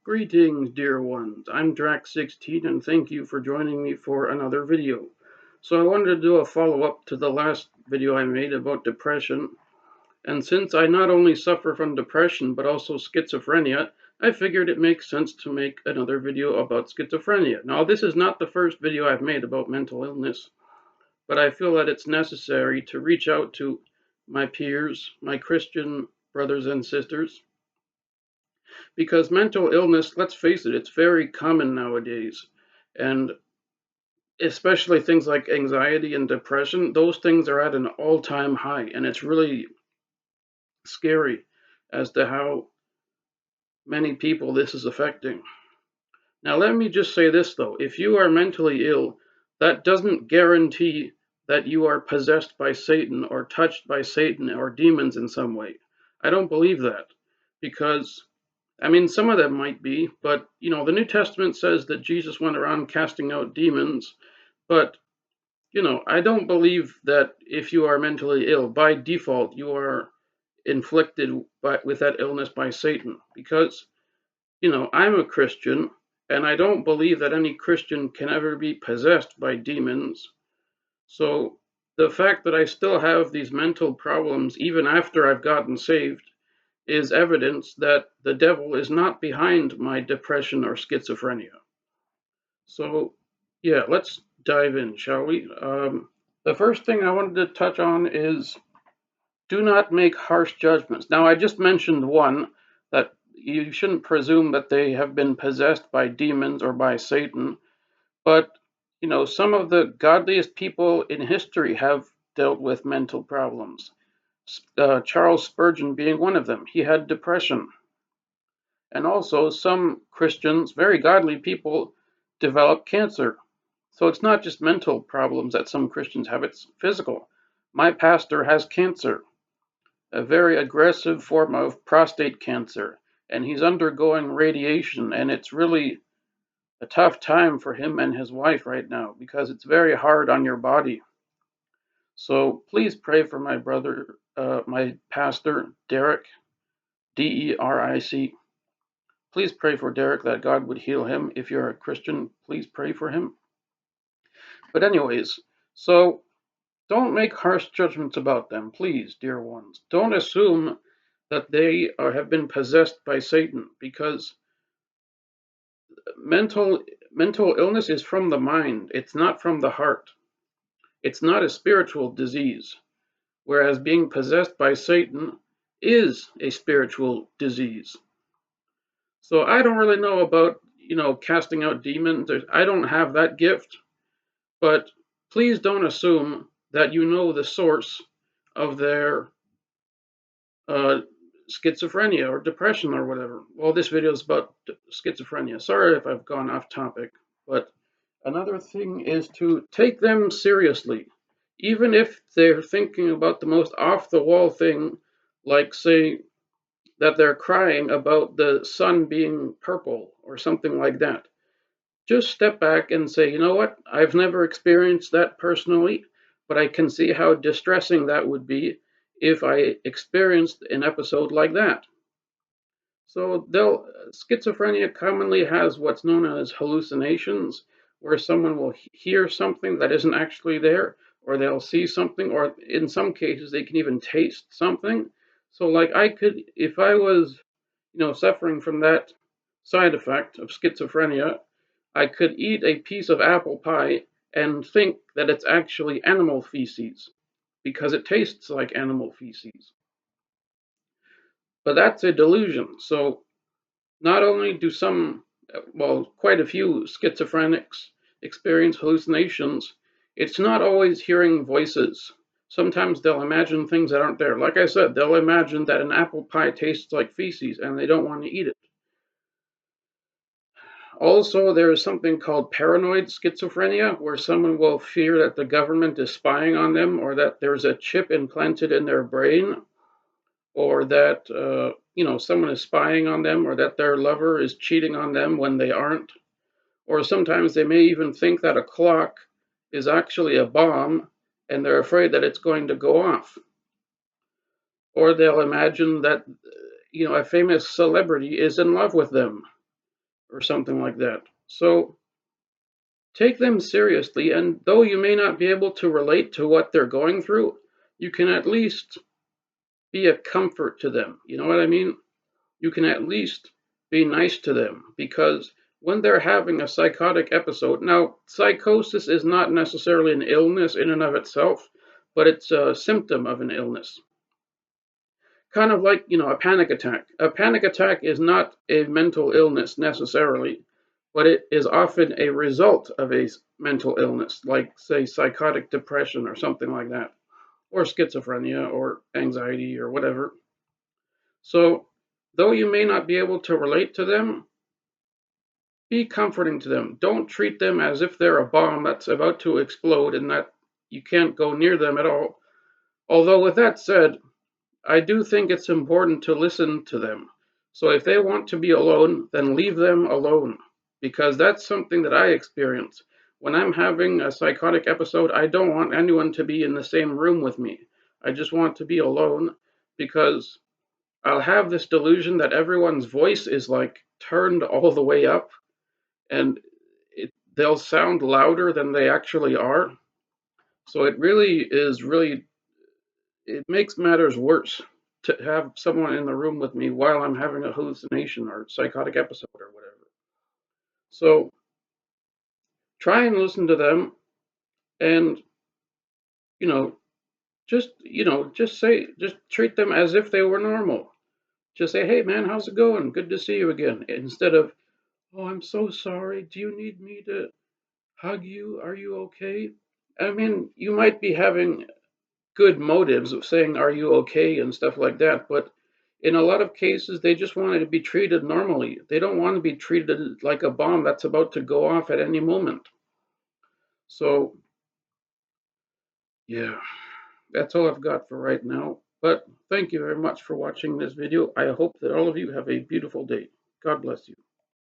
Greetings, dear ones. I'm Drax16 and thank you for joining me for another video. So I wanted to do a follow-up to the last video I made about depression. And since I not only suffer from depression but also schizophrenia, I figured it makes sense to make another video about schizophrenia. Now, this is not the first video I've made about mental illness, but I feel that it's necessary to reach out to my peers, my Christian brothers and sisters, because mental illness, let's face it, it's very common nowadays. And especially things like anxiety and depression, those things are at an all-time high. And it's really scary as to how many people this is affecting. Now, let me just say this, though. If you are mentally ill, that doesn't guarantee that you are possessed by Satan or touched by Satan or demons in some way. I don't believe that because I mean, some of them might be, but the New Testament says that Jesus went around casting out demons. But I don't believe that if you are mentally ill, by default, you are inflicted with that illness by Satan. Because I'm a Christian, and I don't believe that any Christian can ever be possessed by demons. So the fact that I still have these mental problems, even after I've gotten saved, is evidence that the devil is not behind my depression or schizophrenia. So, yeah, let's dive in, shall we? The first thing I wanted to touch on is do not make harsh judgments. Now, I just mentioned one, that you shouldn't presume that they have been possessed by demons or by Satan, but some of the godliest people in history have dealt with mental problems. Charles Spurgeon being one of them. He had depression. And also, some Christians, very godly people, develop cancer. So it's not just mental problems that some Christians have, it's physical. My pastor has cancer, a very aggressive form of prostate cancer, and he's undergoing radiation, and it's really a tough time for him and his wife right now because it's very hard on your body. So please pray for my brother, my pastor, Derek, Deric. Please pray for Derek that God would heal him. If you're a Christian, please pray for him. But anyways, so don't make harsh judgments about them, please, dear ones. Don't assume that they have been possessed by Satan, because mental illness is from the mind. It's not from the heart. It's not a spiritual disease, whereas being possessed by Satan is a spiritual disease. So I don't really know about, casting out demons. I don't have that gift, but please don't assume that you know the source of their schizophrenia or depression or whatever. Well, this video is about schizophrenia. Sorry if I've gone off topic, but another thing is to take them seriously. Even if they're thinking about the most off-the-wall thing, like, say, that they're crying about the sun being purple or something like that. Just step back and say, you know what? I've never experienced that personally, but I can see how distressing that would be if I experienced an episode like that. So schizophrenia commonly has what's known as hallucinations, where someone will hear something that isn't actually there, or they'll see something, or in some cases they can even taste something. So like I could, if I was, suffering from that side effect of schizophrenia, I could eat a piece of apple pie and think that it's actually animal feces because it tastes like animal feces. But that's a delusion. So not only do quite a few schizophrenics experience hallucinations, it's not always hearing voices. Sometimes they'll imagine things that aren't there. Like I said, they'll imagine that an apple pie tastes like feces and they don't want to eat it. Also, there is something called paranoid schizophrenia, where someone will fear that the government is spying on them, or that there's a chip implanted in their brain, or that someone is spying on them, or that their lover is cheating on them when they aren't. Or sometimes they may even think that a clock is actually a bomb, and they're afraid that it's going to go off. Or they'll imagine that a famous celebrity is in love with them. or something like that. So take them seriously, and though you may not be able to relate to what they're going through, you can at least be a comfort to them. You know what I mean? You can at least be nice to them because when they're having a psychotic episode, now, psychosis is not necessarily an illness in and of itself, but it's a symptom of an illness. Kind of like, a panic attack. A panic attack is not a mental illness necessarily, but it is often a result of a mental illness, like, say, psychotic depression or something like that, or schizophrenia or anxiety or whatever. So, though you may not be able to relate to them, be comforting to them. Don't treat them as if they're a bomb that's about to explode and that you can't go near them at all. Although, with that said, I do think it's important to listen to them. So if they want to be alone, then leave them alone. Because that's something that I experience. When I'm having a psychotic episode, I don't want anyone to be in the same room with me. I just want to be alone because I'll have this delusion that everyone's voice is like turned all the way up and they'll sound louder than they actually are. So it makes matters worse to have someone in the room with me while I'm having a hallucination or psychotic episode or whatever. So try and listen to them and, you know, just treat them as if they were normal. Just say, hey man, how's it going? Good to see you again. Instead of, oh, I'm so sorry. Do you need me to hug you? Are you okay? I mean, you might be having good motives of saying, are you okay? And stuff like that. But in a lot of cases, they just wanted to be treated normally. They don't want to be treated like a bomb that's about to go off at any moment. So, yeah, that's all I've got for right now. But thank you very much for watching this video. I hope that all of you have a beautiful day. God bless you.